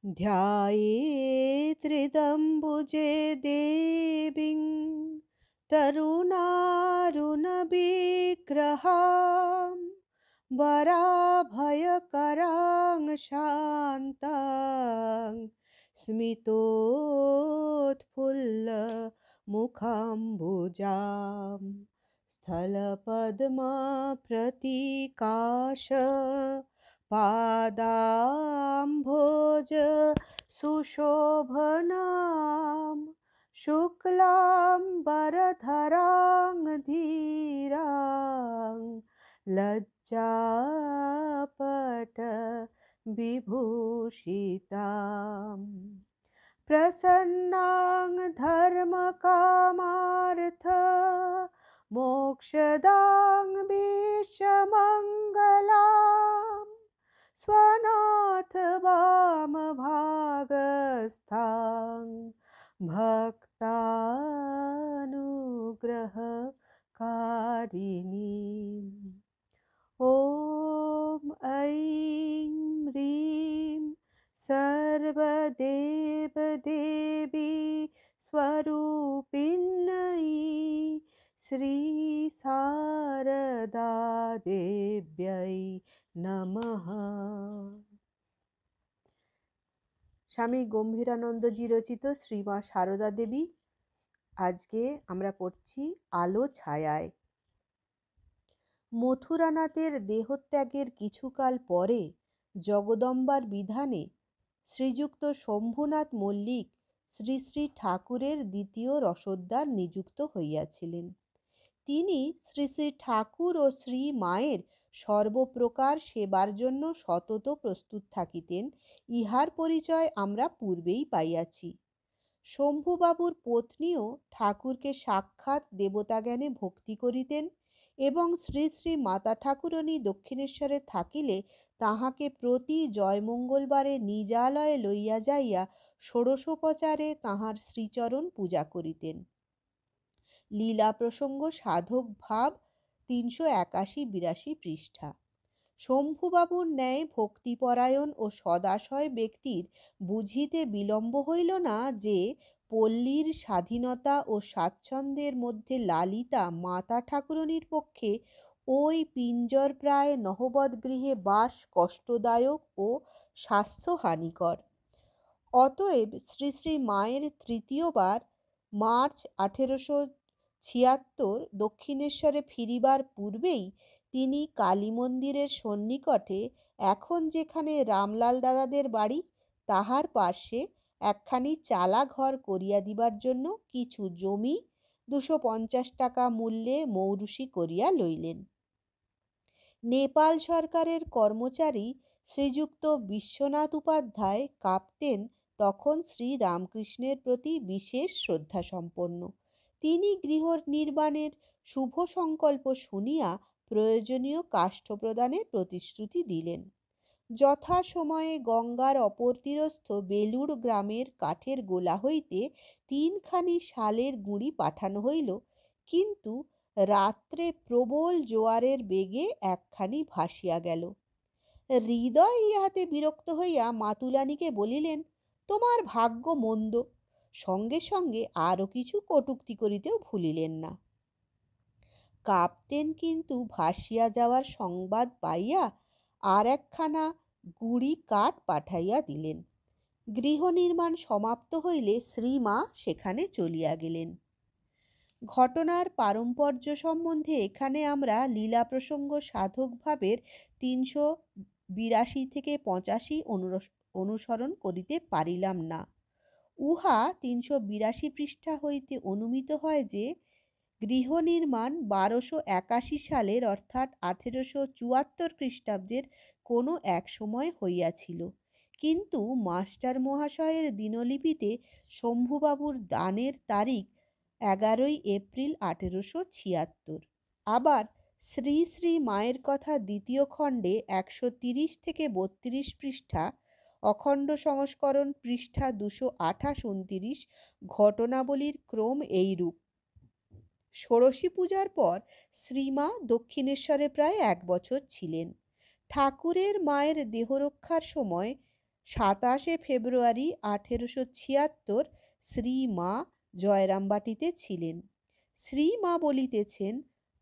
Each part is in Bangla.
ध्यायेत्रिदम्बुजे देवीं तरुणारुणविग्रहां वराभयकरां शान्तां स्मितोत्फुल्लमुखाम्बुजां स्थलपद्मप्रतिकाश पादाम्भोज सुशोभनां शुक्लाम्बरधरां धीरां लज्जापट विभूषिताम् प्रसन्नां धर्मकामार्थ मोक्षदां विश्वमङ्गलां स्वनाथ वामभागस्थां भक्तानुग्रहकारिणीम्। ॐ ऐं ह्रीं सर्वदेवदेवी स्वरूपिण्यै श्रीशारदा देव्यै नमः। স্বামী গম্ভীরানন্দজি রচিত শ্রীমা সারদা দেবী। আজকে আমরা পড়ছি আলো ছায়ায়। মথুরানাথের দেহত্যাগের কিছুকাল পরে জগদম্বার বিধানে শ্রীযুক্ত শম্ভুনাথ মল্লিক শ্রী শ্রী ঠাকুরের দ্বিতীয় রসদদার নিযুক্ত হইয়াছিলেন। তিনি শ্রী শ্রী ঠাকুর ও শ্রী মায়ের সর্বপ্রকার সেবার জন্য সতত প্রস্তুত থাকিতেন, ইহার পরিচয় আমরা পূর্বেই পাইয়াছি। শম্ভুবাবুর পত্নীও ঠাকুরকে সাক্ষাৎ দেবতাজ্ঞানে ভক্তি করিতেন এবং শ্রী শ্রী মাতা ঠাকুরানী দক্ষিণেশ্বরে থাকিলে তাহাকে প্রতি জয়মঙ্গলবারে নিজালয়ে লইয়া যাইয়া ষোড়শোপচারে তাহার শ্রীচরণ পূজা করিতেন। লীলা প্রসঙ্গ সাধক ভাব 381-82 পৃষ্ঠা। শম্ভুবাবুর ন্যায় ভক্তিপরায়ণ ও সদাশয় ব্যক্তির বুঝিতে বিলম্ব হইল না যে পল্লীর স্বাধীনতা ও স্বাচ্ছন্দ্যের মধ্যে লালিতা মাতা ঠাকুরানীর পক্ষে ওই পিঞ্জর প্রায় নহবৎ গৃহে বাস কষ্টদায়ক ও স্বাস্থ্যহানিকর। অতএব শ্রী শ্রী মায়ের তৃতীয়বার মার্চ 1876 দক্ষিণেশ্বরে ফিরিবার পূর্বেই তিনি কালী মন্দিরের সন্নিকটে এখন যেখানে রামলাল দাদাদের বাড়ি তাহার পার্শ্বে একখানি চালা ঘর করিয়া দিবার জন্য কিছু জমি 250 টাকা মূল্যে মৌরুসি করিয়া লইলেন। নেপাল সরকারের কর্মচারী শ্রীযুক্ত বিশ্বনাথ উপাধ্যায় কাঁপতেন তখন শ্রী রামকৃষ্ণের প্রতি বিশেষ শ্রদ্ধাসম্পন্ন। তিনি গৃহ নির্মাণের শুভ সংকল্প শুনিয়া প্রয়োজনীয় কাষ্ঠ প্রদানের প্রতিশ্রুতি দিলেন। যথা সময়ে গঙ্গার অপর তীরস্থ বেলুড় গ্রামের কাঠের গোলা হইতে 3খানি শালের গুঁড়ি পাঠানো হইল, কিন্তু রাত্রে প্রবল জোয়ারের বেগে একখানি ভাসিয়া গেল। হৃদয় ইহাতে বিরক্ত হইয়া মাতুলানীকে বলিলেন, তোমার ভাগ্য মন্দ। সঙ্গে সঙ্গে আরও কিছু কটূক্তি করিতেও ভুলিলেন না। কাঁপতেন কিন্তু ভাসিয়া যাওয়ার সংবাদ পাইয়া আর একখানা গুঁড়ি কাঠ পাঠাইয়া দিলেন। গৃহ নির্মাণ সমাপ্ত হইলে শ্রীমা সেখানে চলিয়া গেলেন। ঘটনার পারম্পর্য সম্বন্ধে এখানে আমরা লীলা প্রসঙ্গ সাধক ভাবের 382-85 অনুসরণ করিতে পারিলাম না। উহা 382 পৃষ্ঠা হইতে অনুমিত হয় যে গৃহ নির্মাণ 1281 সালের অর্থাৎ 1874 খ্রিস্টাব্দের কোনো এক সময় হইয়াছিল, কিন্তু মাস্টার মহাশয়ের দিনলিপিতে শম্ভুবাবুর দানের তারিখ 11 এপ্রিল 1876। আবার শ্রী শ্রী মায়ের কথা দ্বিতীয় খণ্ডে 130-32 পৃষ্ঠা, অখণ্ড সংস্করণ পৃষ্ঠা 228-29 ঘটনাবলীর ক্রম এইরূপ। ষোড়শী পূজার পর শ্রীমা দক্ষিণেশ্বরে প্রায় 1 বছর ছিলেন। ঠাকুরের মায়ের দেহরক্ষার সময় 27 ফেব্রুয়ারি 1876 শ্রীমা জয়রামবাটিতে ছিলেন। শ্রীমা বলিতেছেন,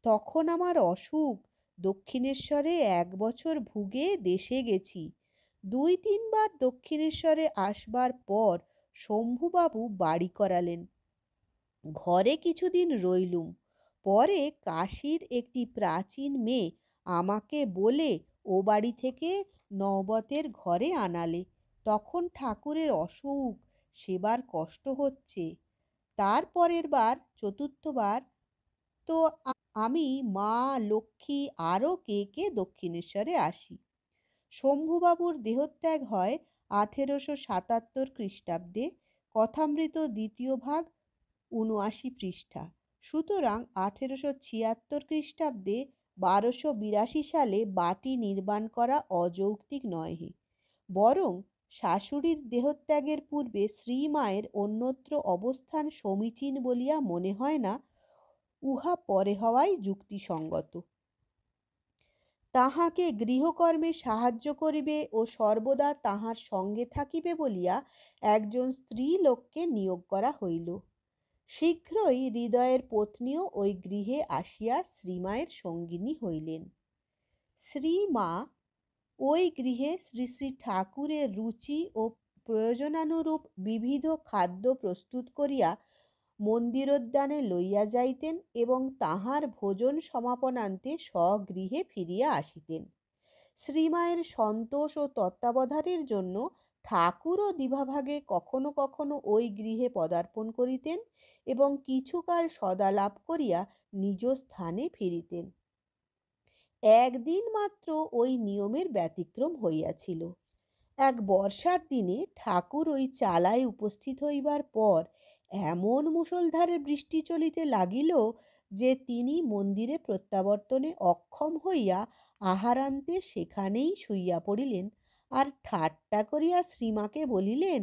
তখন আমার অসুখ, দক্ষিণেশ্বরে 1 বছর ভুগে দেশে গেছি। 2-3 বার দক্ষিণেশ্বরে আসবার পর শম্ভুবাবু বাড়ি করালেন। ঘরে কিছুদিন রইলুম। পরে কাশীর একটি প্রাচীন মেয়ে আমাকে বলে ও বাড়ি থেকে নওবতের ঘরে আনালে। তখন ঠাকুরের অসুখ, সেবার কষ্ট হচ্ছে। তার পরের বার, চতুর্থবার, তো আমি, মা, লক্ষ্মী আরও কে কে দক্ষিণেশ্বরে আসি। শম্ভুবাবুর দেহত্যাগ হয় 1877 খ্রিস্টাব্দে। কথামৃত 2য় ভাগ, 79 পৃষ্ঠা। সুতরাং 1876 খ্রিস্টাব্দে 1282 সালে বাটি নির্মাণ করা অযৌক্তিক নহে, বরং শাশুড়ির দেহত্যাগের পূর্বে শ্রীমায়ের অন্যত্র অবস্থান সমীচীন বলিয়া মনে হয় না। উহা পরে হওয়াই যুক্তিসঙ্গত। তাহাকে গৃহকর্মে সাহায্য করিবে ও সর্বদা তাহার সঙ্গে থাকিবে বলিয়া একজন স্ত্রী লোককে নিয়োগ করা হইল। শীঘ্রই হৃদয়ের পত্নীও ওই গৃহে আসিয়া শ্রীমায়ের সঙ্গিনী হইলেন। শ্রীমা ওই গৃহে শ্রী শ্রী ঠাকুরের রুচি ও প্রয়োজনানুরূপ বিবিধ খাদ্য প্রস্তুত করিয়া মন্দিরোদ্যানে লইয়া যাইতেন এবং তাহার ভোজন সমাপনান্তে স্বগৃহে ফিরিয়া আসিতেন। শ্রীমায়ের সন্তোষ ও তত্ত্বাবধানের জন্য ঠাকুরও দিবাভাগে কখনো কখনো ওই গৃহে পদার্পণ করিতেন এবং কিছুকাল সদালাপ করিয়া নিজ স্থানে ফিরিতেন। একদিন মাত্র ওই নিয়মের ব্যতিক্রম হইয়াছিল। এক বর্ষার দিনে ঠাকুর ওই চালায় উপস্থিত হইবার পর এমন মুষলধারে বৃষ্টি চলিতে লাগিল যে তিনি মন্দিরে প্রত্যাবর্তনে অক্ষম হইয়া আহারান্তে সেখানেই শুইয়া পড়িলেন। আর ঠাট্টা করিয়া শ্রীমাকে বলিলেন,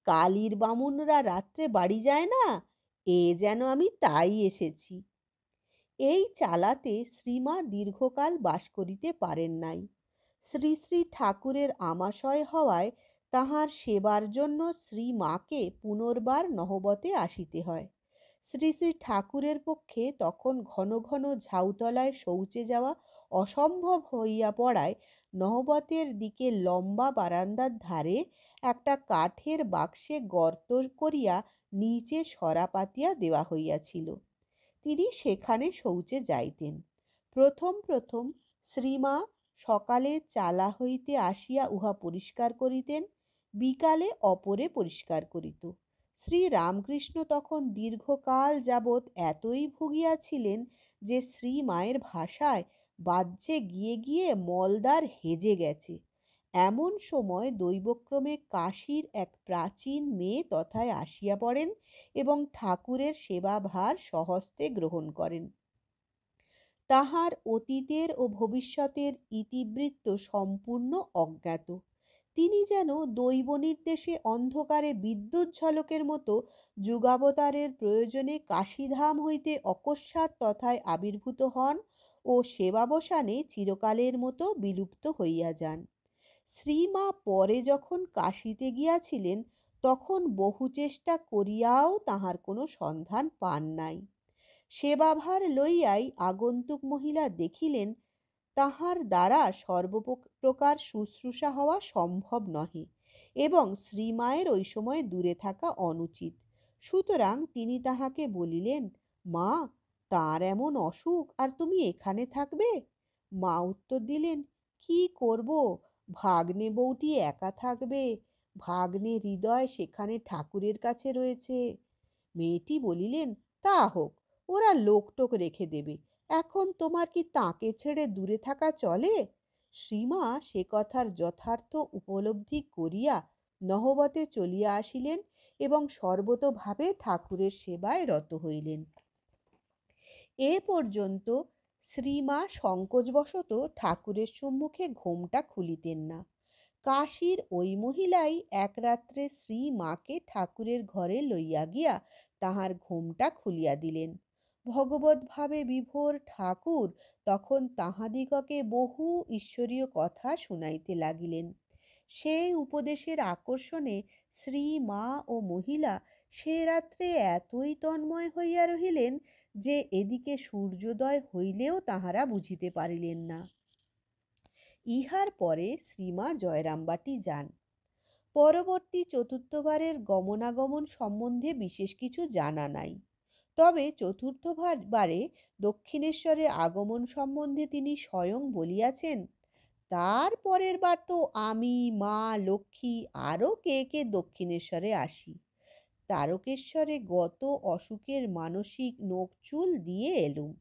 কালীর বামুনরা রাত্রে বাড়ি যায় না, এ যেন আমি তাই এসেছি। এই চালাতে শ্রীমা দীর্ঘকাল বাস করিতে পারেন নাই। শ্রী শ্রী ঠাকুরের আমাশয় হওয়ায় তাহার সেবার জন্য শ্রীমাকে পুনর্বার নহবতে আসিতে হয়। শ্রী শ্রী ঠাকুরের পক্ষে তখন ঘন ঘন ঝাউতলায় শৌচে যাওয়া অসম্ভব হইয়া পড়ায় নহবতের দিকে লম্বা বারান্দার ধারে একটা কাঠের বাক্সে গর্ত করিয়া নিচে সরা পাতিয়া দেওয়া হইয়াছিল। তিনি সেখানে শৌচে যাইতেন। প্রথম প্রথম শ্রীমা সকালে চালা হইতে আসিয়া উহা পরিষ্কার করিতেন, বিকালে অপরে পরিষ্কার করিত। শ্রী রামকৃষ্ণ তখন দীর্ঘকাল যাবৎ এতই ভুগিয়াছিলেন যে শ্রীমায়ের ভাষায় বাহ্যে গিয়ে গিয়ে মলদ্বার হেজে গেছে। এমন সময় দৈবক্রমে কাশীর এক প্রাচীন মেয়ে তথায় আসিয়া পড়েন এবং ঠাকুরের সেবাভার স্বহস্তে গ্রহণ করেন। তাহার অতীতের ও ভবিষ্যতের ইতিবৃত্ত সম্পূর্ণ অজ্ঞাত। তিনি যেন দৈব নির্দেশে অন্ধকারে বিদ্যুৎ ঝলকের মতো যুগাবতারের প্রয়োজনে কাশীধাম হইতে অকস্মাৎ তথায় আবির্ভূত হন ও সেবাবসানে চিরকালের মতো বিলুপ্ত হইয়া যান। শ্রীমা পরে যখন কাশীতে গিয়াছিলেন তখন বহু চেষ্টা করিয়াও তাহার কোনো সন্ধান পান নাই। সেবাভার লইয়াই আগন্তুক মহিলা দেখিলেন তাহার দ্বারা সর্বপ্রকার শুশ্রূষা হওয়া সম্ভব নহে এবং শ্রীমায়ের ওই সময় দূরে থাকা অনুচিত। সুতরাং তিনি তাহাকে বলিলেন, মা, তাঁর এমন অসুখ আর তুমি এখানে থাকবে? মা উত্তর দিলেন, কি করব, ভাগ্নে বউটি একা থাকবে, ভাগ্নে হৃদয় সেখানে ঠাকুরের কাছে রয়েছে। মেয়েটি বলিলেন, তা হোক, ওরা লোকটোক রেখে দেবে, এখন তোমার কি তাকে ছেড়ে দূরে থাকা চলে? শ্রীমা সে কথার যথার্থ উপলব্ধি করিয়া নহবতে চলিয়া আসিলেন এবং সর্বতোভাবে ঠাকুরের সেবায় রত হইলেন। এ পর্যন্ত শ্রীমা সংকোচবশত ঠাকুরের সম্মুখে ঘোমটা খুলিতেন না। কাশীর ওই মহিলাই এক রাত্রে শ্রীমাকে ঠাকুরের ঘরে লইয়া গিয়া তাহার ঘোমটা খুলিয়া দিলেন। ভগবত ভাবে বিভোর ঠাকুর তখন তাহাদিগকে বহু ঈশ্বরীয় কথা শুনাইতে লাগিলেন। সেই উপদেশের আকর্ষণে শ্রী মা ও মহিলা সে রাত্রে এতই তন্ময় হইয়া রহিলেন যে এদিকে সূর্যোদয় হইলেও তাহারা বুঝিতে পারিলেন না। ইহার পরে শ্রীমা জয়রামবাটি যান। পরবর্তী চতুর্থবারের গমনাগমন সম্বন্ধে বিশেষ কিছু জানা নাই। তবে চতুর্থবারে দক্ষিণেশ্বরে আগমন সম্বন্ধে তিনি স্বয়ং বলিয়াছেন, তার পরের বার তো আমি, মা লক্ষ্মী আরও কে কে দক্ষিণেশ্বরে আসি। তারকেশ্বরে গত অসুখের মানসিক নোকচুল দিয়ে এলুম।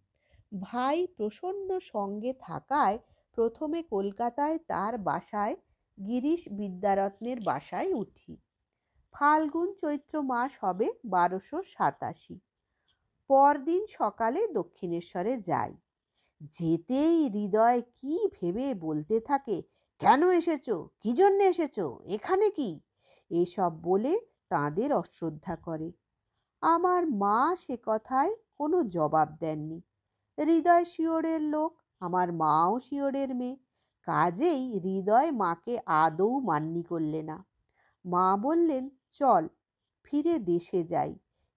ভাই প্রসন্ন সঙ্গে থাকায় প্রথমে কলকাতায় তার বাসায় গিরিশ বিদ্যারত্নের বাসায় উঠি। ফাল্গুন চৈত্র মাস হবে 1287। পরদিন সকালে দক্ষিণেশ্বরে যাই। যেতেই হৃদয় কি ভেবে বলতে থাকে, কেন এসেছো, কি জন্যে এসেছো, এখানে কি, এসব বলে তাঁদের অশ্রদ্ধা করে। আমার মা সে কথায় কোনো জবাব দেননি। হৃদয় শিওরের লোক, আমার মাও শিওরের মেয়ে, কাজেই হৃদয় মাকে আদৌ মান্যি করলে না। মা বললেন, চল ফিরে দেশে যাই,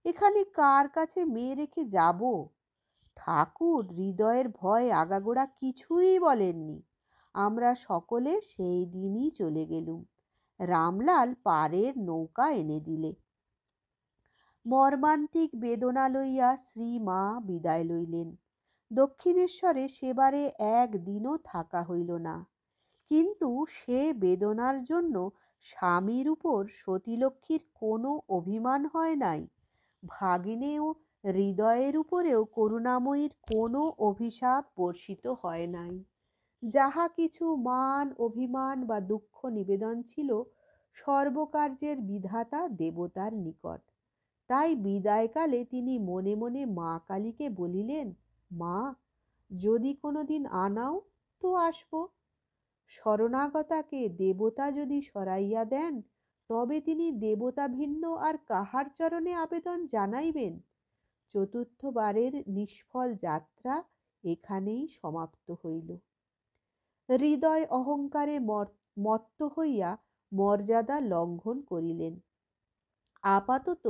এখানে কার কাছে মেয়ে রেখে যাব। ঠাকুর হৃদয়ের ভয় আগাগোড়া কিছুই বলেননি। আমরা সকলে সেই দিনই চলে গেলুম। রামলাল পাড়ের নৌকা এনে দিলে। মর্মান্তিক বেদনা লইয়া শ্রী মা বিদায় লইলেন। দক্ষিণেশ্বরে সেবারে একদিনও থাকা হইল না। কিন্তু সে বেদনার জন্য স্বামীর উপর সতীলক্ষ্মীর কোনো অভিমান হয় নাই। ভাগিনেও হৃদয়ের উপরেও করুণাময়ীর কোনো অভিশাপ বর্ষিত হয় নাই। যাহা কিছু মান অভিমান বা দুঃখ নিবেদন ছিল, সর্বকার্যের বিধাতা দেবতার নিকট। তাই বিদায়কালে তিনি মনে মনে মা কালীকে বলিলেন, মা, যদি কোনোদিন আনাও তো আসব। শরণাগতাকে দেবতা যদি সরাইয়া দেন, তবে তিনি দেবতা ভিন্ন আর কাহার চরণে আবেদন জানাইবেন? চতুর্থবারের নিষ্ফল যাত্রা এখানেই সমাপ্ত হইল। হৃদয় অহংকারে মত্ত হইয়া মর্যাদা লঙ্ঘন করিলেন। আপাতত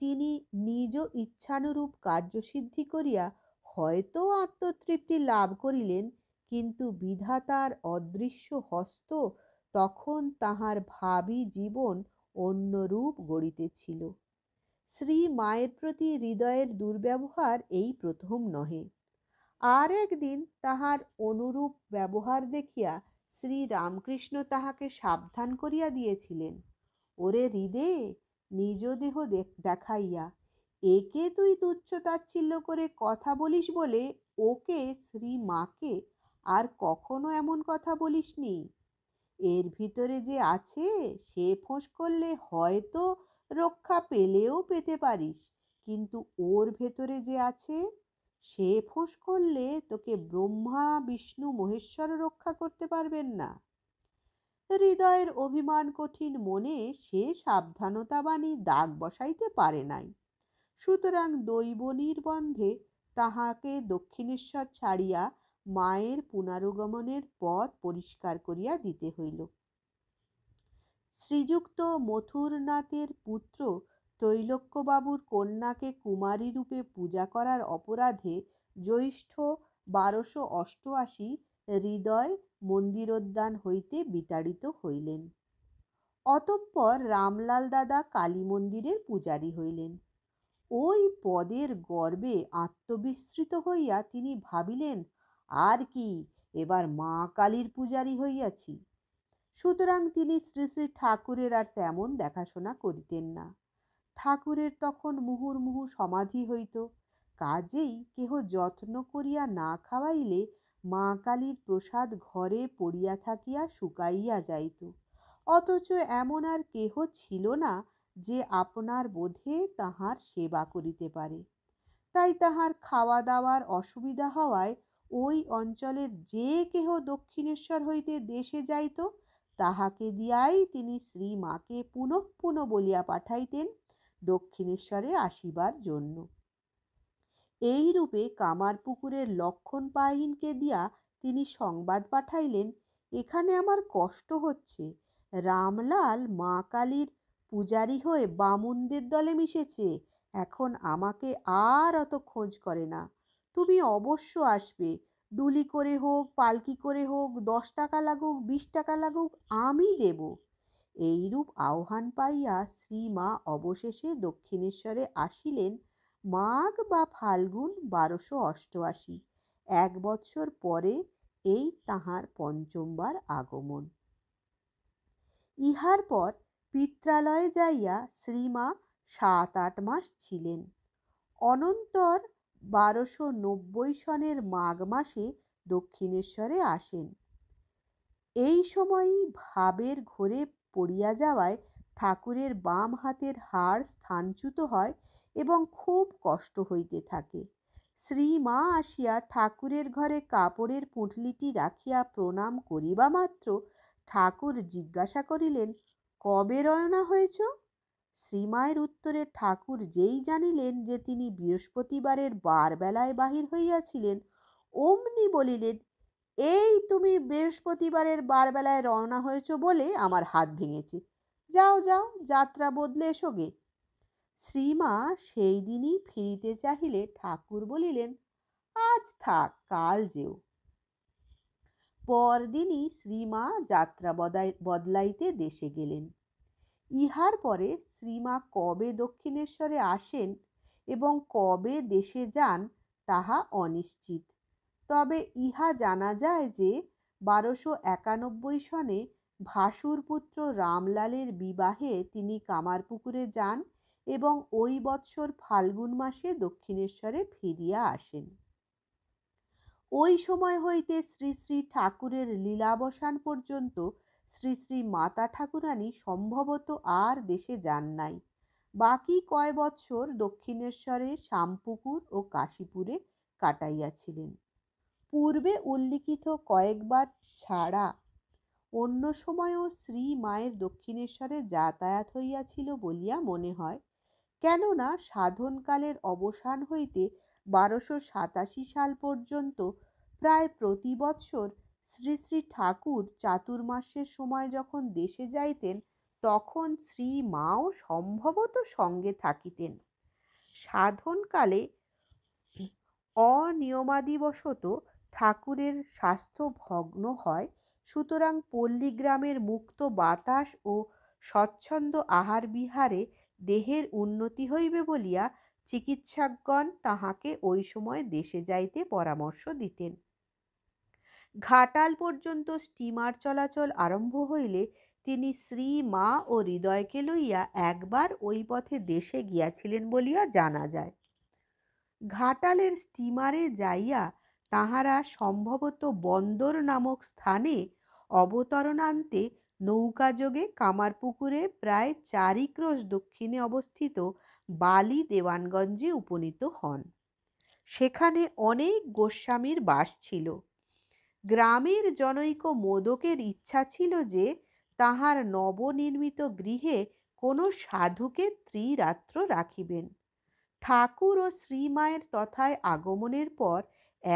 তিনি নিজ ইচ্ছানুরূপ কার্যসিদ্ধি করিয়া হয়তো আত্মতৃপ্তি লাভ করিলেন, কিন্তু বিধাতার অদৃশ্য হস্ত তখন তাহার ভাবী জীবন অন্য রূপ গড়িতেছিল। শ্রী মায়ের প্রতি হৃদয়ের দুর্ব্যবহার এই প্রথম নহে। আর একদিন তাহার অনুরূপ ব্যবহার দেখিয়া শ্রী রামকৃষ্ণ তাহাকে সাবধান করিয়া দিয়েছিলেন, ওরে হৃদে, নিজ দেহ দেখাইয়া একে তুই তুচ্ছতাচ্ছিল্য করে কথা বলিস বলে ওকে, শ্রী মাকে, আর কখনো এমন কথা বলিসনি। এর ভিতরে যে আছে সে ফোঁস করলে হয়তো রক্ষা পেলেও পেতে পারিস, কিন্তু ওর ভেতরে যে আছে সে ফোঁস করলে তোকে ব্রহ্মা বিষ্ণু মহেশ্বর রক্ষা করতে পারবেন না। হৃদয়ের অভিমান কঠিন মনে সে সাবধানতা বাণী দাগ বসাইতে পারে নাই। সুতরাং দৈব নির্বন্ধে তাহাকে দক্ষিণেশ্বর ছাড়িয়া মায়ের পুনরুগমনের পথ পরিষ্কার করিয়া দিতে হইল। শ্রীযুক্ত মথুরনাথের পুত্র তৈলক্যবাবুর কন্যাকে কুমারী রূপে পূজা করার অপরাধে জ্যৈষ্ঠ 1288 হৃদয় মন্দিরোদ্যান হইতে বিতাড়িত হইলেন। অতঃপর রামলাল দাদা কালী মন্দিরের পূজারী হইলেন। ওই পদের গর্বে আত্মবিস্মৃত হইয়া তিনি ভাবিলেন, আর কি, এবার মা কালীর পূজারী হইয়াছি। সুতরাং তিনি শ্রী শ্রী ঠাকুরের আর তেমন দেখাশোনা করিতেন না। ঠাকুরের তখন মুহুর্মুহু সমাধি হইত, কাজেই কেহ যত্ন করিয়া না খাওয়াইলে মা কালীর প্রসাদ ঘরে পড়িয়া থাকিয়া শুকাইয়া যাইত। অথচ এমন আর কেহ ছিল না যে আপনার বোধে তাহার সেবা করিতে পারে। তাই তাহার খাওয়া দাওয়ার অসুবিধা হওয়ায় ওই অঞ্চলের যে কেহ দক্ষিণেশ্বর হইতে দেশে যাইত, তাহাকে দিয়াই তিনি শ্রী মাকে পুনঃ পুনঃ বলিয়া পাঠাইতেন দক্ষিণেশ্বরে আসিবার জন্য। এই রূপে কামারপুকুরের লক্ষণ পাইনকে দিয়া তিনি সংবাদ পাঠাইলেন, এখানে আমার কষ্ট হচ্ছে, রামলাল মা কালীর পূজারী হয়ে বামুনদের দলে মিশেছে, এখন আমাকে আর অত খোঁজ করে না। তুমি অবশ্য আসবে, ডুলি করে হোক, পালকি করে হোক, 10 টাকা লাগুক, 20 টাকা লাগুক, আমি দেব। এইরূপ আহ্বান পাইয়া শ্রীমা অবশেষে দক্ষিণেশ্বরে আসিলেন মাঘ বা ফাল্গুন 1288। 1 বৎসর পরে এই তাহার পঞ্চমবার আগমন। ইহার পর পিত্রালয়ে যাইয়া শ্রীমা 7-8 মাস ছিলেন। অনন্তর 1290 সনের মাঘ মাসে দক্ষিণেশ্বরে আসেন। এই সময়ই ভাবের ঘোরে পড়িয়া যাওয়ায় ঠাকুরের বাম হাতের হাড় স্থানচ্যুত হয় এবং খুব কষ্ট হইতে থাকে। শ্রীমা আসিয়া ঠাকুরের ঘরে কাপড়ের পুঁটলিটি রাখিয়া প্রণাম করিবা মাত্র ঠাকুর জিজ্ঞাসা করিলেন, কবে রওনা হয়েছ? শ্রীমায়ের উত্তরে ঠাকুর যেই জানিলেন যে তিনি বৃহস্পতিবারের বারবেলায় বাহির হইয়াছিলেন, অমনি বলিলেন, এই তুমি বৃহস্পতিবারের বারবেলায় রওনা হয়েছ বলে আমার হাত ভেঙেছে। যাও যাও, যাত্রা বদলে এসো গে। শ্রীমা সেই দিনই ফিরিতে চাহিলে ঠাকুর বলিলেন, আজ থাক, কাল যেও। পরদিনই শ্রীমা যাত্রা বদলাইতে দেশে গেলেন। ইহার পরে শ্রীমা কবে দক্ষিণেশ্বরে আসেন এবং কবে দেশে যান তাহা অনিশ্চিত। তবে ইহা জানা যায় যে 1291 সনে ভাসুর পুত্র রামলালের বিবাহে তিনি কামারপুকুরে যান এবং ওই বৎসর ফাল্গুন মাসে দক্ষিণেশ্বরে ফিরিয়া আসেন। ওই সময় হইতে শ্রী শ্রী ঠাকুরের লীলাবসান পর্যন্ত শ্রী শ্রী মাতা ঠাকুরানী সম্ভবত আর দেশে যান নাই। বাকি কয় বৎসর দক্ষিণেশ্বরে শ্যামপুকুর ও কাশীপুরে কাটাইয়াছিলেন। পূর্বে উল্লিখিত কয়েকবার ছাড়া অন্য সময়ও শ্রী মায়ের দক্ষিণেশ্বরে যাতায়াত হইয়াছিল বলিয়া মনে হয়, কেননা সাধনকালের অবসান হইতে 1287 সাল পর্যন্ত প্রায় প্রতি বৎসর শ্রী শ্রী ঠাকুর চাতুর্মাসের সময় যখন দেশে যাইতেন তখন শ্রী মাও সম্ভবত সঙ্গে থাকিতেন। সাধনকালে অনিয়মাদিবশত ঠাকুরের স্বাস্থ্য ভগ্ন হয়, সুতরাং পল্লীগ্রামের মুক্ত বাতাস ও স্বচ্ছন্দ আহার বিহারে দেহের উন্নতি হইবে বলিয়া চিকিৎসকগণ তাহাকে ওই সময় দেশে যাইতে পরামর্শ দিতেন। ঘাটাল পর্যন্ত স্টিমার চলাচল আরম্ভ হইলে তিনি শ্রী মা ও হৃদয়কে লইয়া একবার ওই পথে দেশে গিয়াছিলেন বলিয়া জানা যায়। ঘাটালের স্টিমারে যাইয়া তাহারা সম্ভবত বন্দর নামক স্থানে অবতরণান্তে নৌকাযোগে কামারপুকুরে প্রায় 4 ক্রোশ দক্ষিণে অবস্থিত বালি দেওয়ানগঞ্জে উপনীত হন। সেখানে অনেক গোস্বামীর বাস ছিল। গ্রামের জনৈক মোদকের ইচ্ছা ছিল যে তাহার নবনির্মিত গৃহে কোনো সাধুকে ত্রিরাত্র রাখিবেন। ঠাকুর ও শ্রীমায়ের তথায় আগমনের পর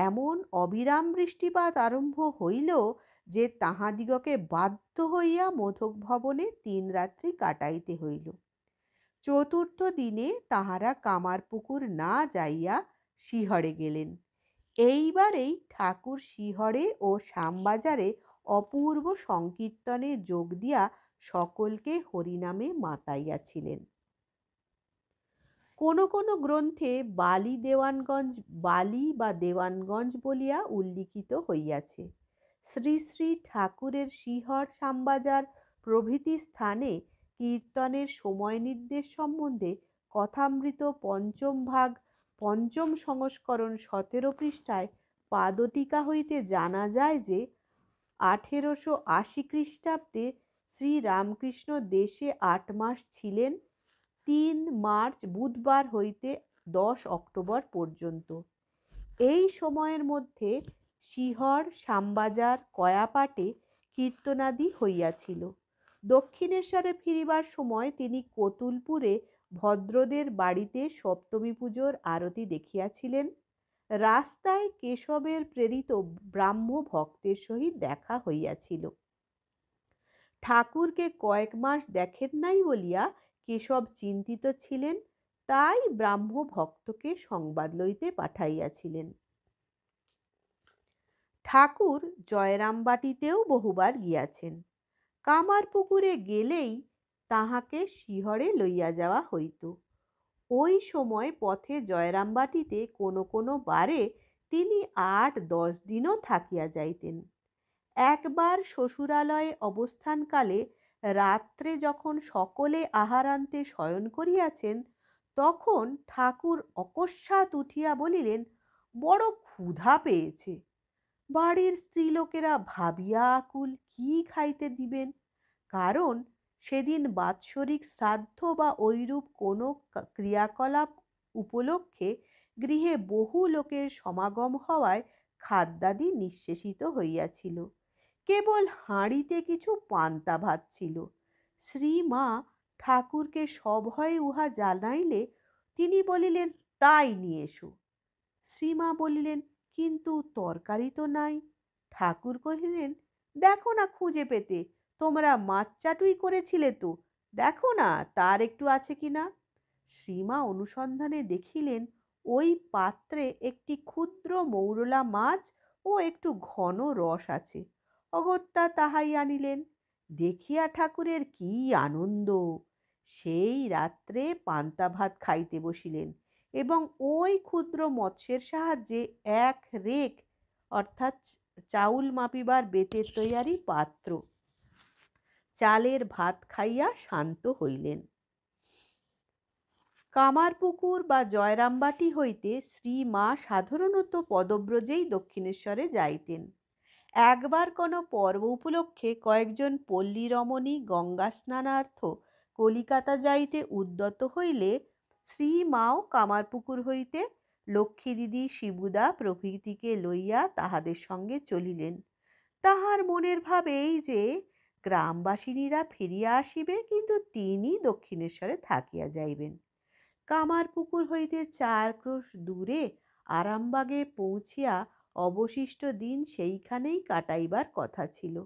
এমন অবিরাম বৃষ্টিপাত আরম্ভ হইল যে তাহাদিগকে বাধ্য হইয়া মোদক ভবনে 3 রাত্রি কাটাইতে হইল। চতুর্থ দিনে তাহারা কামারপুকুর না যাইয়া শিহরে গেলেন। এইবারেই ঠাকুর শিহরে ও শ্যামবাজারে অপূর্ব সংকীর্তনে যোগ দিয়া সকলকে হরিনামে মাতাইয়াছিলেন। কোন কোন গ্রন্থে বালি দেওয়ানগঞ্জ বালি বা দেওয়ানগঞ্জ বলিয়া উল্লিখিত হইয়াছে। শ্রী শ্রী ঠাকুরের শিহর, শ্যামবাজার প্রভৃতি স্থানে কীর্তনের সময় নির্দেশ সম্বন্ধে কথামৃত পঞ্চম ভাগ পঞ্চম সংস্করণ 17 পৃষ্ঠায় পাদটিকা হইতে জানা যায় যে 1880 খ্রিস্টাব্দে শ্রী রামকৃষ্ণ দেশে 8 মাস ছিলেন, 3 মার্চ বুধবার হইতে 10 অক্টোবর পর্যন্ত। এই সময়ের মধ্যে শিহর, শ্যামবাজার, কয়াপাটে কীর্তনাদি হইয়াছিল। দক্ষিণেশ্বরে ফিরিবার সময় তিনি কতুলপুরে ভদ্রদের বাড়িতে সপ্তমী পুজোর আরতি দেখিয়াছিলেন। রাস্তায় কেশবের প্রেরিত ব্রাহ্ম ভক্তের সহিত দেখা হইয়াছিল। ঠাকুরকে কয়েক মাস দেখেন নাই বলিয়া কেশব চিন্তিত ছিলেন, তাই ব্রাহ্ম ভক্তকে সংবাদ লইতে পাঠাইয়াছিলেন। ঠাকুর জয়রামবাটিতেও বহুবার গিয়াছেন। কামারপুকুরে গেলেই তাহাকে শিহরে লইয়া যাওয়া হইত। ওই সময় পথে জয়রামবাটিতে কোনো কোনো বারে তিনি ৮-১০ দিনও থাকিয়া যাইতেন। একবার শ্বশুরালয়ে অবস্থানকালে রাত্রে যখন সকলে আহারান্তে শয়ন করিয়াছেন, তখন ঠাকুর অকস্মাৎ উঠিয়া বলিলেন, বড় ক্ষুধা পেয়েছে। বাড়ির স্ত্রীলোকেরা ভাবিয়া আকুল কি খাইতে দিবেন, কারণ সেদিন বাৎসরিক শ্রাদ্ধ বা ঐরূপ কোনো ক্রিয়াকলাপ উপলক্ষে গৃহে বহু লোকের সমাগম হওয়ায় খাদ্যাদি নিঃশেষিত হইয়াছিল। কেবল হাঁড়িতে কিছু পান্তা ভাত ছিল। শ্রীমা ঠাকুরকে সভয়ে উহা জানাইলে তিনি বলিলেন, তাই নিয়ে এসো। শ্রীমা বলিলেন, কিন্তু তরকারি তো নাই। ঠাকুর কহিলেন, দেখো না খুঁজে পেতে, তোমরা মাছ চাটুই করেছিলে তো, দেখো না তার একটু আছে কিনা। শ্রীমা অনুসন্ধানে দেখিলেন ওই পাত্রে একটি ক্ষুদ্র মৌরলা মাছ ও একটু ঘন রস আছে। অগত্যা তাহাই আনিলেন। দেখিয়া ঠাকুরের কি আনন্দ! সেই রাত্রে পান্তা ভাত খাইতে বসিলেন এবং ওই ক্ষুদ্র মৎস্যের সাহায্যে এক রেক অর্থাৎ চাউল মাপিবার বেতের তৈয়ারি পাত্র চালের ভাত খাইয়া শান্ত হইলেন। কামারপুকুর বা জয়রামবাটি হইতে শ্রীমা সাধারণত পদব্রজেই দক্ষিণেশ্বরে যাইতেন। একবার কোনো পর্ব উপলক্ষে কয়েকজন পল্লী রমণী গঙ্গা স্নানার্থ কলিকাতা যাইতে উদ্যত হইলে শ্রীমাও কামারপুকুর হইতে লক্ষ্মী দিদি, শিবুদা প্রভৃতিকে লইয়া তাহাদের সঙ্গে চলিলেন। তাহার মনের ভাব এই যে গ্রামবাসিনীরা ফিরিয়া আসিবে, কিন্তু তিনি দক্ষিণেশ্বরে থাকিয়া যাইবেন। কামারপুকুর হইতে ৪ ক্রোশ দূরে আরামবাগে পৌঁছিয়া অবশিষ্ট দিন সেইখানেই কাটাইবার কথা ছিল,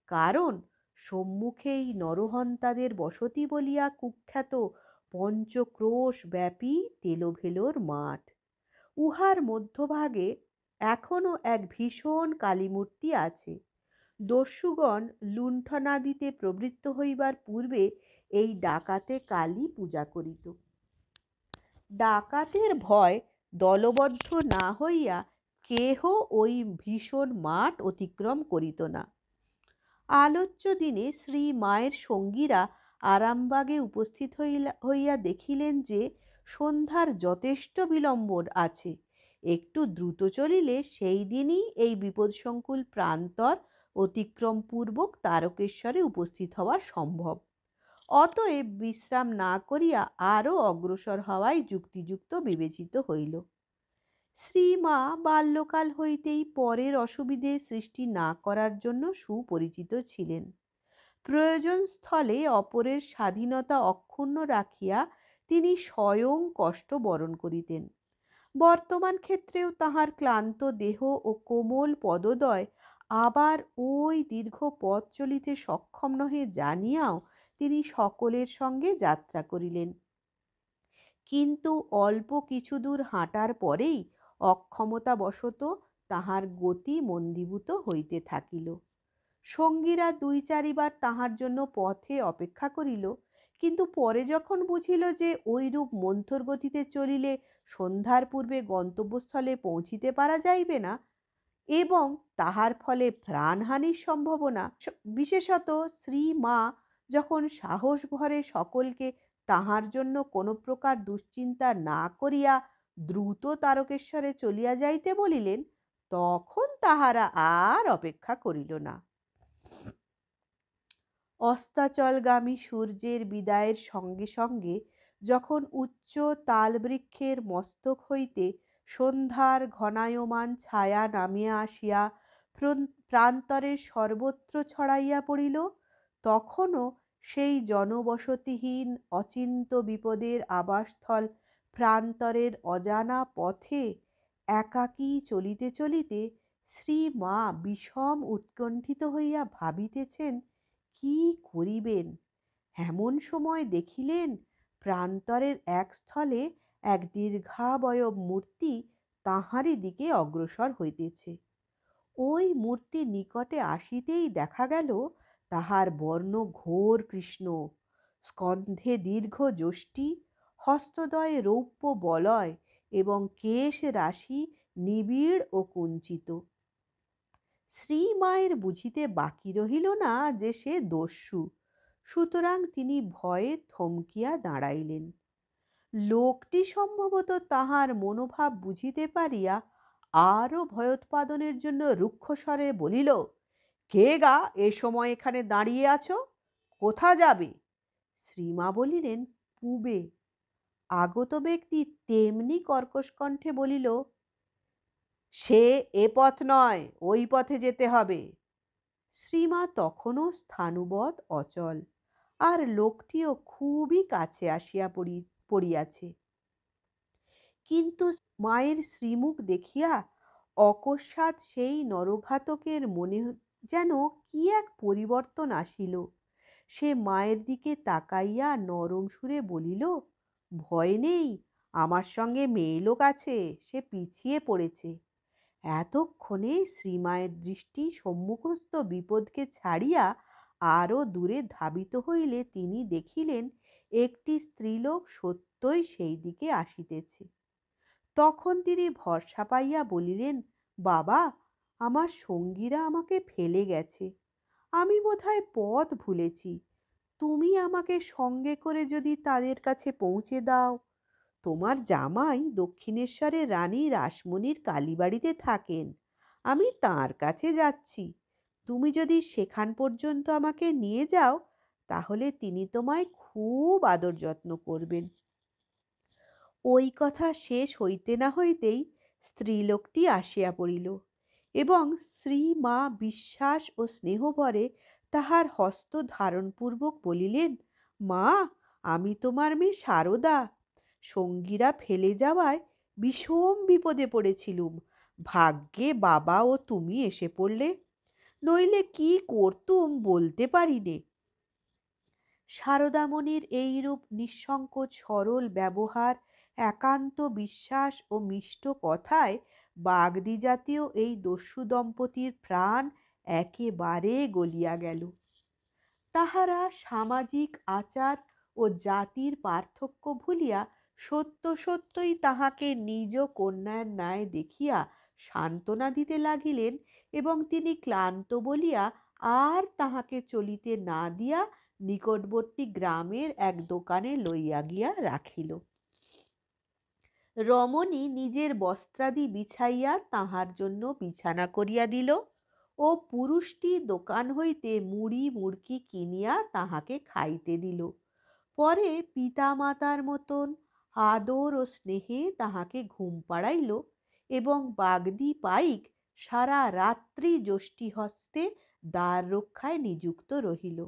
কারণ সম্মুখেই নরহন্তাদের বসতি বলিয়া কুখ্যাত ৫ ক্রোশ ব্যাপী তেলোভেলোর মাঠ। উহার মধ্যভাগে এখনো এক ভীষণ কালীমূর্তি আছে। দস্যুগণ লুণ্ঠনাদিতে প্রবৃত্ত হইবার পূর্বে এই ডাকাতে কালী পূজা করিত। ডাকাতের ভয় দলবদ্ধ না হইয়া কেহ ওই ভীষণ মাঠ অতিক্রম করিত না। আলোচ্য দিনে শ্রী মায়ের সঙ্গীরা আরামবাগে উপস্থিত হইয়া দেখিলেন যে সন্ধ্যার যথেষ্ট বিলম্ব আছে। একটু দ্রুত চলিলে সেই দিনই এই বিপদসংকুল প্রান্তর অতিক্রম পূর্বক তারকেশ্বরে উপস্থিত হওয়া সম্ভব। অতএব বিশ্রাম না করিয়া আরও অগ্রসর হওয়াই যুক্তিযুক্ত বিবেচিত হইল। শ্রীমা বাল্যকাল হইতেই পরের অসুবিধে সৃষ্টি না করার জন্য সুপরিচিত ছিলেন। প্রয়োজন স্থলে অপরের স্বাধীনতা অক্ষুণ্ণ রাখিয়া তিনি স্বয়ং কষ্ট বরণ করিতেন। বর্তমান ক্ষেত্রেও তাহার ক্লান্ত দেহ ও কোমল পদদ্বয় আবার ওই দীর্ঘ পথ চলিতে সক্ষম নহে জানিয়াও তিনি সকলের সঙ্গে যাত্রা করিলেন। কিন্তু অল্প কিছু দূর হাঁটার পরেই অক্ষমতাবশত তাহার গতি মন্দীভূত হইতে থাকিল। সঙ্গীরা ২-৪ বার তাহার জন্য পথে অপেক্ষা করিল, কিন্তু পরে যখন বুঝিল যে ওইরূপ মন্থর গতিতে চলিলে সন্ধ্যার পূর্বে গন্তব্যস্থলে পৌঁছিতে পারা যাইবে না এবং তাহার ফলে প্রাণহানির সম্ভাবনা, বিশেষত শ্রীমা যখন সাহস ভরে সকলকে তাহার জন্য কোনো প্রকার দুশ্চিন্তা না করিয়া দ্রুত তারকেশ্বরে চলিয়া যাইতে বলিলেন, তখন তাহারা আর অপেক্ষা করিল না। অস্তাচলগামী সূর্যের বিদায়ের সঙ্গে সঙ্গে যখন উচ্চ তালবৃক্ষের মস্তক হইতে সন্ধ্যার ঘনায়মান ছায়া নামিয়া আসিয়া প্রান্তরের সর্বত্র ছড়াইয়া পড়িল, তখনও সেই জনবসতিহীন অচিন্ত বিপদের আবাসস্থল প্রান্তরের অজানা পথে একাকী চলিতে চলিতে শ্রীমা বিষম উৎকণ্ঠিত হইয়া ভাবিতেছেন, কি করিবেন? এমন সময় দেখিলেন প্রান্তরের এক স্থলে এক দীর্ঘাবয়ব মূর্তি তাহারই দিকে অগ্রসর হইতেছে। ওই মূর্তি নিকটে আসিতেই দেখা গেল তাহার বর্ণ ঘোর কৃষ্ণ, স্কন্ধে দীর্ঘ যষ্টি, হস্তদ্বয়ে রৌপ্য বলয় এবং কেশ রাশি নিবিড় ও কুঞ্চিত। শ্রীমায়ের বুঝিতে বাকি রহিল না যে সে দস্যু, সুতরাং তিনি ভয়ে থমকিয়া দাঁড়াইলেন। লোকটি সম্ভবত তাহার মনোভাব বুঝিতে পারিয়া আরো ভয়োৎপাদনের জন্য রুক্ষস্বরে বলিল, কে গা এ সময় এখানে দাঁড়িয়ে আছো? কোথা যাবে? শ্রীমা বলিলেন, পূবে। আগত ব্যক্তি তেমনি কর্কশ কণ্ঠে বলিল, সে এ পথ নয়, ওই পথে যেতে হবে। শ্রীমা তখনও স্থাণুবৎ অচল, আর লোকটিও খুবই কাছে আসিয়া পড়িয়াছে। কিন্তু মায়ের শ্রীমুখ দেখিয়া অকস্মাৎ সেই নরঘাতকের মনে যেন কি এক পরিবর্তন আসিল। সে মায়ের দিকে তাকাইয়া নরম সুরে বলিল, ভয় নেই, আমার সঙ্গে মেয়ে লোক আছে, সে পিছিয়ে পড়েছে। এতক্ষণে শ্রীমায়ের দৃষ্টি সম্মুখস্থ বিপদকে ছাড়িয়া আরো দূরে ধাবিত হইলে তিনি দেখিলেন একটি স্ত্রীলোক সত্যই সেই দিকে আসিতেছে। তখন তিনি ভরসা পাইয়া বলিলেন, বাবা, আমার সঙ্গীরা আমাকে ফেলে গেছে, আমি বোধহয় পথ ভুলেছি, তুমি আমাকে সঙ্গে করে যদি তাদের কাছে পৌঁছে দাও। তোমার জামাই দক্ষিণেশ্বরে রানী রাসমণির কালীবাড়িতে থাকেন, আমি তাঁর কাছে যাচ্ছি। তুমি যদি সেখান পর্যন্ত আমাকে নিয়ে যাও, তাহলে তিনি তোমায় খুব আদর যত্ন করবেন। ওই কথা শেষ হইতে না হইতেই স্ত্রীলোকটি আসিয়া পড়িল এবং শ্রীমা বিশ্বাস ও স্নেহভরে তাহার হস্ত ধারণপূর্বক বলিলেন, মা, আমি তোমার মেয়ে সারদা। সঙ্গীরা ফেলে যাওয়ায় বিষম বিপদে পড়েছিলুম, ভাগ্যে বাবা ও তুমি এসে পড়লে, নইলে কি করতুম বলতে পারি নে। সারদামণির এইরূপ নিঃসংকোচ সরল ব্যবহার, একান্ত বিশ্বাস ও মিষ্ট কথায় বাগদি জাতীয় এই দস্যু দম্পতির প্রাণ একেবারে গলিয়া গেল। তাহারা সামাজিক আচার ও জাতির পার্থক্য ভুলিয়া সত্য সত্যই তাহাকে নিজ কন্যার ন্যায় দেখিয়া সান্ত্বনা দিতে লাগিলেন এবং তিনি ক্লান্ত বলিয়া আর তাহাকে চলিতে না দিয়া নিকটবর্তী গ্রামের এক দোকানে লইয়া গিয়া রাখিল। রমণী নিজের বস্ত্রাদি বিছাইয়া তাহার জন্য বিছানা করিয়া দিল ও পুরুষটি দোকান হইতে মুড়ি মুড়কি কিনিয়া তাহাকে খাইতে দিল। পরে পিতা মাতার মতন আদর ও স্নেহে তাহাকে ঘুম পাড়াইল এবং বাগদি পাইক সারা রাত্রি যষ্টি হস্তে দ্বার রক্ষায় নিযুক্ত রহিল।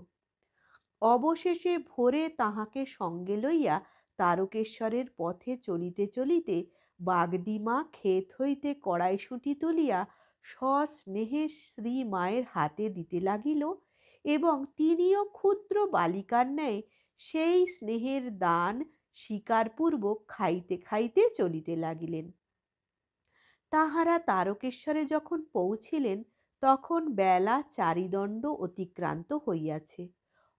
অবশেষে ভোরে তাহাকে সঙ্গে লইয়া তারকেশ্বরের পথে চলিতে চলিতে বাগদিমা ক্ষেত হইতে কড়াইশুঁটি তুলিয়া সস্নেহে শ্রী মায়ের হাতে দিতে লাগিল এবং তিনিও ক্ষুদ্র বালিকার ন্যায় সেই স্নেহের দান স্বীকারপূর্বক খাইতে খাইতে চলিতে লাগিলেন। তাহারা তারকেশ্বরে যখন পৌঁছিলেন তখন বেলা চারিদণ্ড অতিক্রান্ত হইয়াছে।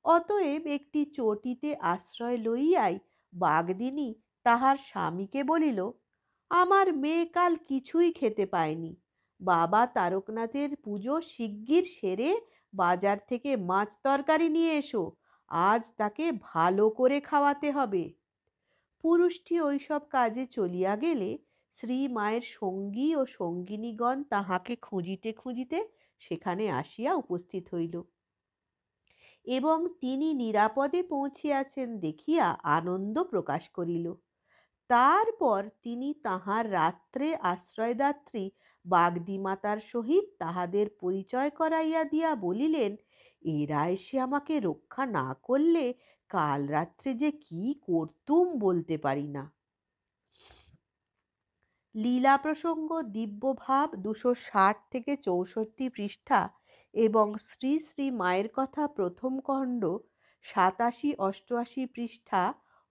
অতএব একটি চটিতে আশ্রয় লইয়াই বাগদিনী তাহার স্বামীকে বলিল, আমার মেয়ে কাল কিছুই খেতে পায়নি, বাবা তারকনাথের পুজো শিগগির সেরে বাজার থেকে মাছ তরকারি নিয়ে এসো, আজ তাকে ভালো করে খাওয়াতে হবে। পুরুষটি ওইসব কাজে চলিয়া গেলে শ্রী মায়ের সঙ্গী ও সঙ্গিনীগণ তাহাকে খুঁজিতে খুঁজিতে সেখানে আসিয়া উপস্থিত হইল এবং তিনি নিরাপদে পৌঁছিয়াছেন দেখিয়া আনন্দ প্রকাশ করিল। তারপর তিনি তাহার রাত্রে আশ্রয়দাত্রী বাগদিমাতার সহিত তাহাদের পরিচয় করাইয়া দিয়া বলিলেন, এরা এসে আমাকে রক্ষা না করলে কাল রাত্রে যে কি করতুম বলতে পারি না। লীলা প্রসঙ্গ দিব্যভাব 260 থেকে 64 পৃষ্ঠা এবং শ্রী শ্রী মায়ের কথা প্রথম খণ্ড 87-88 পৃষ্ঠা,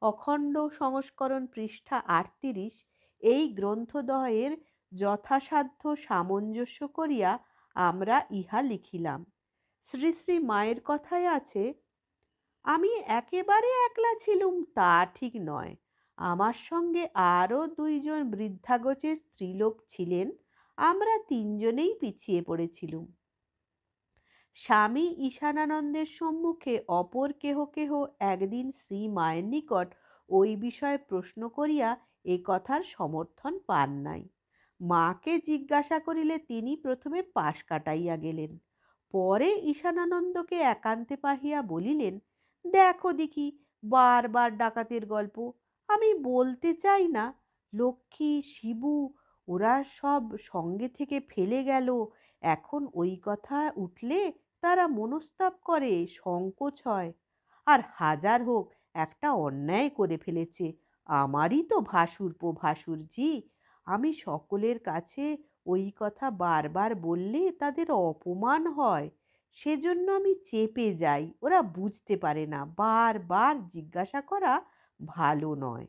অখণ্ড সংস্করণ পৃষ্ঠা 38, এই গ্রন্থদ্বয়ের যথাসাধ্য সামঞ্জস্য করিয়া আমরা ইহা লিখিলাম। শ্রী শ্রী মায়ের কথায় আছে, আমি একেবারে একলা ছিলুম তা ঠিক নয়, আমার সঙ্গে আরও 2জন বৃদ্ধাগোচের স্ত্রীলোক ছিলেন। আমরা 3জনেই পিছিয়ে পড়েছিলুম। স্বামী ঈশানানন্দের সম্মুখে অপর কেহ কেহ একদিন শ্রী মায়ের নিকট ওই বিষয়ে প্রশ্ন করিয়া এ কথার সমর্থন পান নাই। মাকে জিজ্ঞাসা করিলে তিনি প্রথমে পাশ কাটাইয়া গেলেন। পরে ঈশানানন্দকে একান্তে পাহিয়া বলিলেন, দেখো দেখি বারবার ডাকাতের গল্প, আমি বলতে চাই না, লক্ষ্মী শিবু ওরা সব সঙ্গে থেকে ফেলে গেল, এখন ওই কথা উঠলে তারা মনস্তাপ করে, সংকোচ হয়। আর হাজার হোক একটা অন্যায় করে ফেলেছে, আমারই তো ভাসুর ভাসুরজি, আমি সকলের কাছে ওই কথা বারবার বললে তাদের অপমান হয়, সেজন্য আমি চেপে যাই, ওরা বুঝতে পারে না, বারবার জিজ্ঞাসা করা ভালো নয়।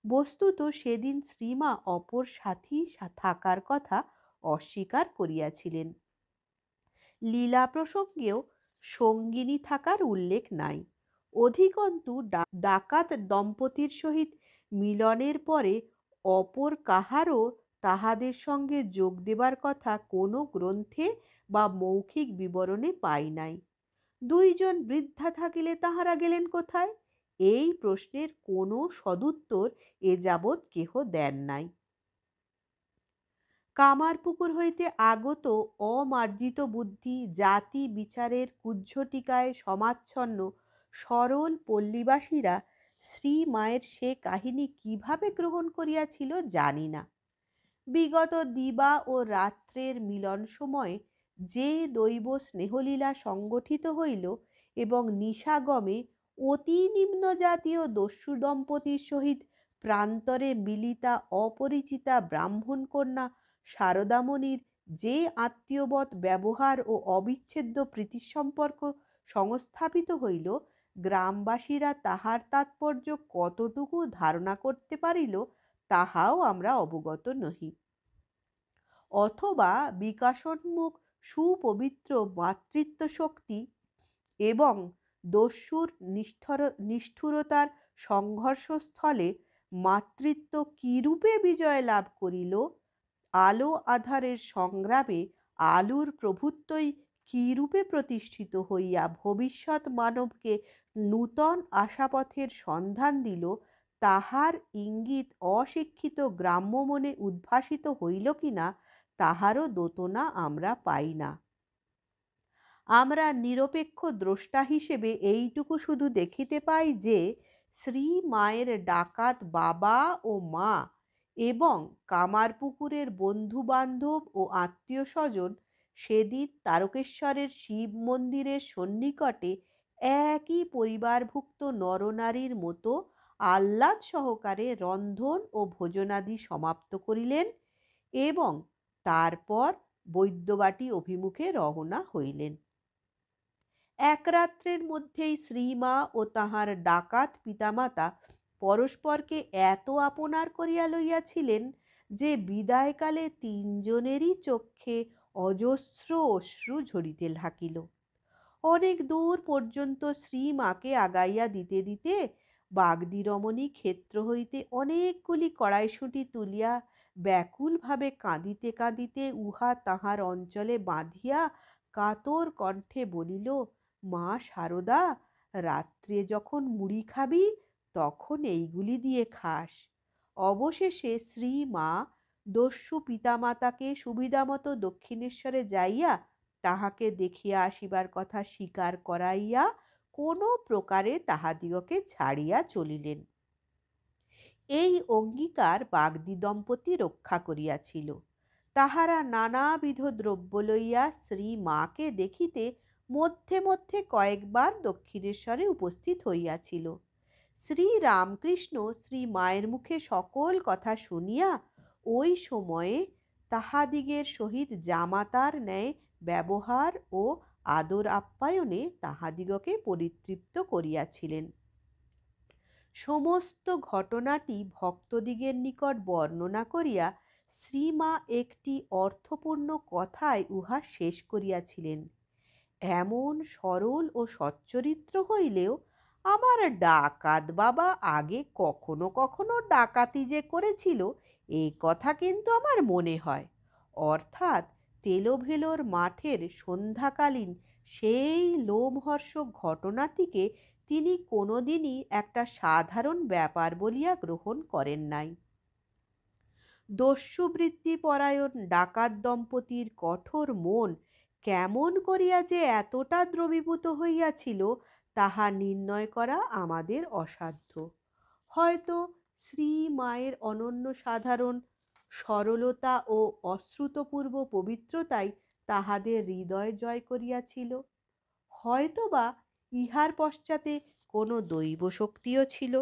বস্তুত সেদিন শ্রীমা অপর সাথী থাকার কথা অস্বীকার করিয়াছিলেন। লীলা প্রসঙ্গেও সঙ্গিনী থাকার উল্লেখ নাই। অধিকন্তু ডাকাত দম্পতির সহিত মিলনের পরে অপর কাহারও তাহাদের সঙ্গে যোগ দেবার কথা কোনো গ্রন্থে বা মৌখিক বিবরণে পাই নাই। 2জন বৃদ্ধা থাকিলে তাহারা গেলেন কোথায়? এই প্রশ্নের কোনো সদুত্তর এ যাবৎ কেহ দেন নাই। কামারপুকুর হইতে আগত অমার্জিত বুদ্ধি জাতি বিচারের কুজ্ঝটিকায় সমাচ্ছন্ন সরল পল্লীবাসীরা শ্রী মায়ের সে কাহিনী কিভাবে গ্রহণ করিয়াছিল জানি না। বিগত দিবা ও রাত্রের মিলন সময়ে যে দৈব স্নেহলীলা সংগঠিত হইল এবং নিশাগমে অতি নিম্ন জাতীয় দস্যু দম্পতির সহিত প্রান্তরে মিলিতা অপরিচিতা ব্রাহ্মণ কন্যা শারদামণির যে আত্মীয়বৎ ব্যবহার ও অবিচ্ছেদ্য প্রীতি সম্পর্ক সংস্থাপিত হইল, গ্রামবাসীরা তাহার তাৎপর্য কতটুকু ধারণা করতে পারিল তাহাও আমরা অবগত নহি। অথবা বিকাশোন্মুখ সুপবিত্র মাতৃত্ব শক্তি এবং দস্যুর নিষ্ঠুরতার সংঘর্ষস্থলে মাতৃত্ব কিরূপে বিজয় লাভ করিল, আলো আধারের সংগ্রামে আলোর প্রভুত্বই কিরূপে প্রতিষ্ঠিত হইয়া ভবিষ্যৎ মানবকে নূতন আশাপথের সন্ধান দিল, তাহার ইঙ্গিত অশিক্ষিত গ্রাম্য মনে উদ্ভাসিত হইল কিনা তাহারও দোতনা আমরা পাই না। আমরা নিরপেক্ষ দ্রষ্টা হিসেবে এইটুকু শুধু দেখিতে পাই যে শ্রী মায়ের ডাকাত বাবা ও মা এবং কামারপুকুরের বন্ধু বান্ধব ও আত্মীয় স্বজন সেদিন তারকেশ্বরের শিব মন্দিরের সন্নিকটে একই পরিবারভুক্ত নরনারীর মতো আহ্লাদ সহকারে রন্ধন ও ভোজনাদি সমাপ্ত করিলেন এবং তারপর বৈদ্যবাটি অভিমুখে রওনা হইলেন। এক রাত্রের মধ্যেই শ্রীমা ও তাহার ডাকাত পিতামাতা পরস্পরকে এত আপনার করিয়া লইয়াছিলেন যে বিদায়কালে 3জনেরই চক্ষে অজস্র অশ্রু ঝরিতে থাকিল। অনেক দূর পর্যন্ত শ্রীমাকে আগাইয়া দিতে দিতে বাগদিরমণী ক্ষেত্র হইতে অনেকগুলি কড়াইশুঁটি তুলিয়া ব্যাকুলভাবে কাঁদিতে কাঁদিতে উহা তাহার অঞ্চলে বাঁধিয়া কাতর কণ্ঠে বলিল, মা শারদা, রাত্রে যখন মুড়ি খাবি তখন এইগুলি দিয়ে খাস। অবশেষে শ্রী মা দস্যু পিতামাতাকে সুবিধামতো দক্ষিণেশ্বরে যাইয়া তাহাকে দেখিয়া আসিবার কথা স্বীকার করাইয়া কোনো প্রকারে তাহাদিগকে ছাড়িয়া চলিলেন। এই অঙ্গীকার বাগদি দম্পতি রক্ষা করিয়াছিল। তাহারা নানাবিধ দ্রব্য লইয়া শ্রী মাকে দেখিতে মধ্যে মধ্যে কয়েকবার দক্ষিণেশ্বরে উপস্থিত হইয়াছিল। শ্রী রামকৃষ্ণ শ্রী মায়ের মুখে সকল কথা শুনিয়া ওই সময়ে তাহাদিগের সহিত জামাতার ন্যায় ব্যবহার ও আদর আপ্যায়নে তাহাদিগকে পরিতৃপ্ত করিয়াছিলেন। সমস্ত ঘটনাটি ভক্তদিগের নিকট বর্ণনা করিয়া শ্রীমা একটি অর্থপূর্ণ কথায় উহা শেষ করিয়াছিলেন। এমন সরল ও সচ্চরিত্র হইলেও আমার ডাকাত বাবা আগে কখনো কখনো ডাকাতি যে করেছিল এই কথা কিন্তু আমার মনে হয়। অর্থাৎ তেলোভেলোর মাঠের সন্ধ্যাকালীন সেই লোমহর্ষক ঘটনাটিকে তিনি কোনোদিনই একটা সাধারণ ব্যাপার বলিয়া গ্রহণ করেন নাই। দস্যুবৃত্তিপরায়ণ ডাকাত দম্পতির কঠোর মন কেমন করিয়া যে এতটা দ্রবীভূত হইয়াছিল তাহা নির্ণয় করা আমাদের অসাধ্য। হয়তো শ্রী মায়ের অনন্য সাধারণ সরলতা ও অশ্রুতপূর্ব পবিত্রতাই তাহাদের হৃদয় জয় করিয়াছিল। হয়তোবা ইহার পশ্চাতে কোনো দৈব শক্তিও ছিল।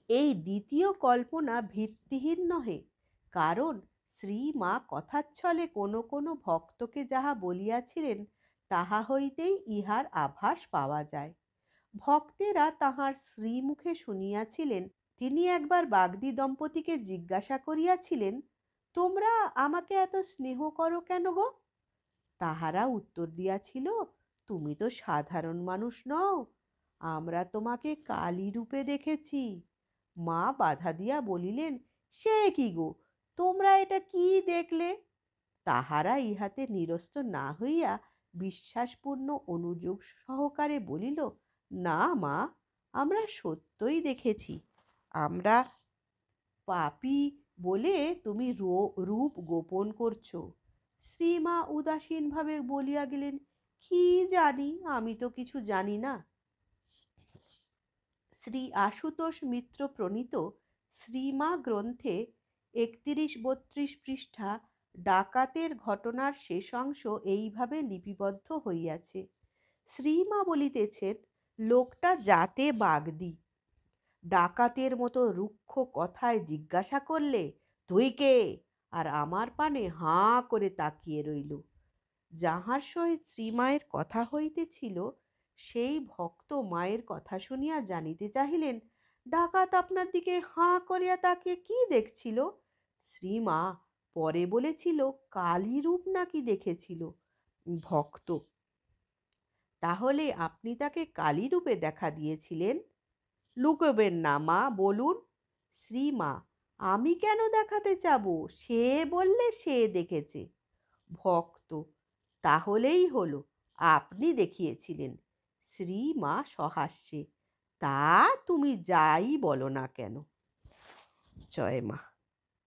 এই দ্বিতীয় কল্পনা ভিত্তিহীন নহে, কারণ শ্রীমা কথাচ্ছলে কোনো কোনো ভক্তকে যাহা বলিয়াছিলেন তাহা হইতেই ইহার আভাস পাওয়া যায়। ভক্তেরা তাহার শ্রীমুখে শুনিয়াছিলেন তিনি একবার বাগদি দম্পতিকে জিজ্ঞাসা করিয়াছিলেন, তোমরা আমাকে এত স্নেহ করো কেন গো? তাহারা উত্তর দিয়াছিল, তুমি তো সাধারণ মানুষ নও, আমরা তোমাকে কালী রূপে দেখেছি। মা বাধা দিয়া বলিলেন, সে কি গো, তোমরা এটা কি দেখলে? তাহারা ইহাতে নিরস্ত না হইয়া বিশ্বাসপূর্ণ অনুযোগ সহকারে বলিল, না মা, আমরা সত্যই দেখেছি। আমরা পাপী বলে তুমি রূপ গোপন করছো। শ্রীমা উদাসীনভাবে বলিয়া গেলেন, কি জানি, আমি তো কিছু জানি না। শ্রী আশুতোষ মিত্র প্রণীত শ্রীমা গ্রন্থে 31-32 পৃষ্ঠা ডাকাতের ঘটনার শেষাংশ এইভাবে লিপিবদ্ধ হইয়াছে। শ্রীমা বলিতেছেন, লোকটা জাতে বাগদি, ডাকাতের মতো রুক্ষ কথায় জিজ্ঞাসা করলে, তুই কে? আর আমার পানে হাঁ করে তাকিয়ে রইল। যাহার সহিত শ্রীমায়ের কথা হইতেছিল সেই ভক্ত মায়ের কথা শুনিয়া জানিতে চাহিলেন, ডাকাত আপনার দিকে হাঁ করিয়া তাকিয়ে কি দেখছিল? শ্রীমা পরে বলেছিল কালী রূপ নাকি দেখেছিল। ভক্ত, তাহলে আপনি তাকে কালী রূপে দেখা দিয়েছিলেন? লুকোবেন না মা, বলুন। শ্রীমা, আমি কেন দেখাতে যাব? সে বললে সে দেখেছে। ভক্ত, তাহলেই হলো, আপনি দেখিয়েছিলেন। শ্রীমা সহাস্যে, তা তুমি যাই বলো না কেন। জয় মা।